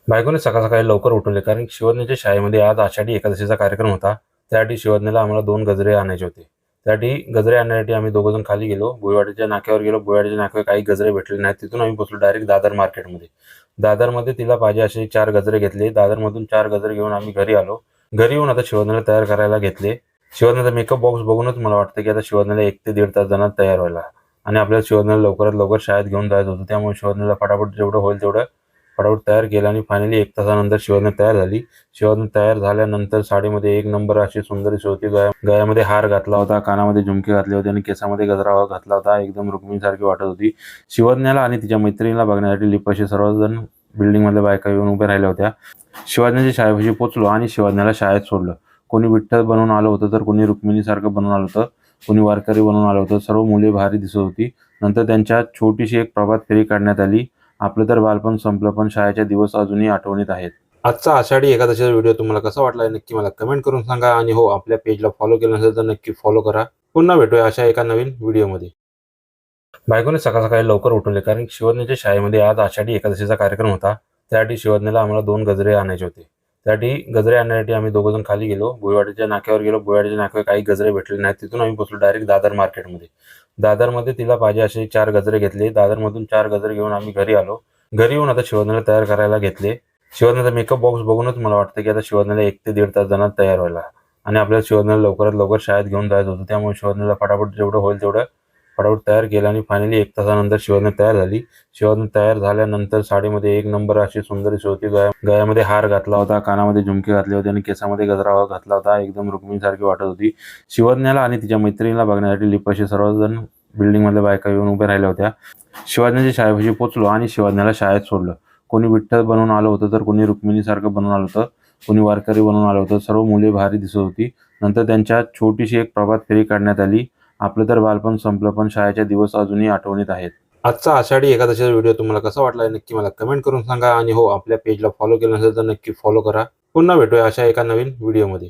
बायकोने सकाळी लवकर उठवले कारण शिवज्ञाच्या शाळेमध्ये आज आषाढी एकादशीचा कार्यक्रम होता. त्यासाठी शिवज्ञाला आम्हाला 2 गजरे आणायचे होते. त्यासाठी गजरे आणण्यासाठी आम्ही दोघंजण खाली गेलो. भुईवाडीच्या नाक्यावर गेलो. भुईवाडीच्या नाक्यावर काही गजरे भेटले नाहीत. तिथून आम्ही पोहोचलो डायरेक्ट दादर मार्केटमध्ये. दादरमध्ये तिला पाहिजे असे 4 गजरे घेतले. दादरमधून 4 गजरे घेऊन आम्ही घरी आलो. घरी येऊन आता शिवज्ञाला तयार करायला घेतले. शिवज्ञाचा मेकअप बॉक्स बघूनच मला वाटतं की आता शिवज्ञाला 1 ते 1.5 तास जाणार तयार व्हायला आणि आपल्याला शिवज्ञाला लवकरात लवकर शाळेत घेऊन जायचं होतं. त्यामुळे शिवज्ञाला फटाफट जेवढं होईल तेवढं फटाफट तयार केलं आणि फायनली 1 तासानंतर शिवज्ञा तयार झाली. शिवज्ञा तयार झाल्यानंतर साडीमध्ये एक नंबर अशी सुंदर दिसत होती. गळ्यामध्ये हार घातला होता, कानामध्ये झुमके घातले होते आणि केसामध्ये गजरा घातला होता. एकदम रुक्मिणीसारखी वाटत होती. शिवज्ञाला आणि तिच्या मैत्रिणीला बघण्यासाठी लिपाशी सर्वजण बिल्डिंगमधल्या बायका येऊन उभ्या राहिल्या होत्या. शिवज्ञाच्या शाळेपाशी पोहोचलो आणि शिवज्ञाला शाळेत सोडलं. कोणी विठ्ठल बनवून आलं होतं, तर कोणी रुक्मिणीसारखं बनवून आलं होतं, कोणी वारकरी बनवून आलं होतं. सर्व मुले भारी दिसत होती. नंतर त्यांच्यात छोटीशी एक प्रभात फेरी काढण्यात आली. आपलं तर बालपण संपलं, पण शाळेचे दिवस अजूनही आठवणीत आहेत. आजचा आषाढी एकादशीचा व्हिडिओ तुम्हाला कसा वाटला नक्की मला कमेंट करून सांगा आणि हो, आपल्या पेजला फॉलो केलं नसेल तर नक्की फॉलो करा. पुन्हा भेटूया अशा एका नवीन व्हिडिओमध्ये. बायकोने सकाळी लवकर उठवले कारण शिवज्ञाच्या शाळेमध्ये आज आषाढी एकादशीचा कार्यक्रम होता. त्यासाठी शिवज्ञाला आम्हाला 2 गजरे आणायचे होते. त्यासाठी गजरे आणण्यासाठी आम्ही दोघंजण खाली गेलो. भुईवाडीच्या नाक्यावर गेलो. भुईवाडीच्या नाक्यावर काही गजरे भेटले नाहीत. तिथून आम्ही पोहोचलो डायरेक्ट दादर मार्केटमध्ये. दादरमध्ये तिला पाहिजे असे 4 गजरे घेतले. दादरमधून 4 गजरे घेऊन आम्ही घरी आलो. घरी येऊन आता शिवज्ञाला तयार करायला घेतले. शिवज्ञाचा मेकअप बॉक्स बघूनच मला वाटतं की आता शिवज्ञाला 1 ते 1.5 तास जाणार तयार व्हायला आणि आपल्याला शिवज्ञाला लवकरात लवकर शाळेत घेऊन जायचं होतं. त्यामुळे शिवज्ञाला फटाफट जेवढं होईल तेवढं फटाफट तयार केलं आणि फायनली 1 तासानंतर शिवज्ञा तयार झाली. शिवज्ञा तयार झाल्यानंतर साडीमध्ये एक नंबर अशी सुंदर दिसत होती. गळ्यामध्ये हार घातला होता, कानामध्ये झुमके घातले होते आणि केसामध्ये गजरा घातला होता. एकदम रुक्मिणीसारखी वाटत होती. शिवज्ञाला आणि तिच्या मैत्रिणीला बघण्यासाठी लिपाशी सर्वजण बिल्डिंगमधल्या बायका येऊन उभ्या राहिल्या होत्या. शिवज्ञाच्या शाळेपाशी पोहोचलो आणि शिवज्ञाला शाळेत सोडलं. कोणी विठ्ठल बनवून आलं होतं, तर कोणी रुक्मिणीसारखं बनवून आलं होतं, कोणी वारकरी बनवून आलं होतं. सर्व मुले भारी दिसत होती. नंतर त्यांच्यात छोटीशी एक प्रभात फेरी काढण्यात आली. आपलं तर बालपण संपलं, पण शाळेचे दिवस अजूनही आठवणीत आहेत. आजचा आषाढी एकादशीचा व्हिडिओ तुम्हाला कसा वाटला नक्की मला कमेंट करून सांगा आणि हो, आपल्या पेजला फॉलो केलं नसेल तर नक्की फॉलो करा. पुन्हा भेटूया अशा एका नवीन व्हिडिओमध्ये.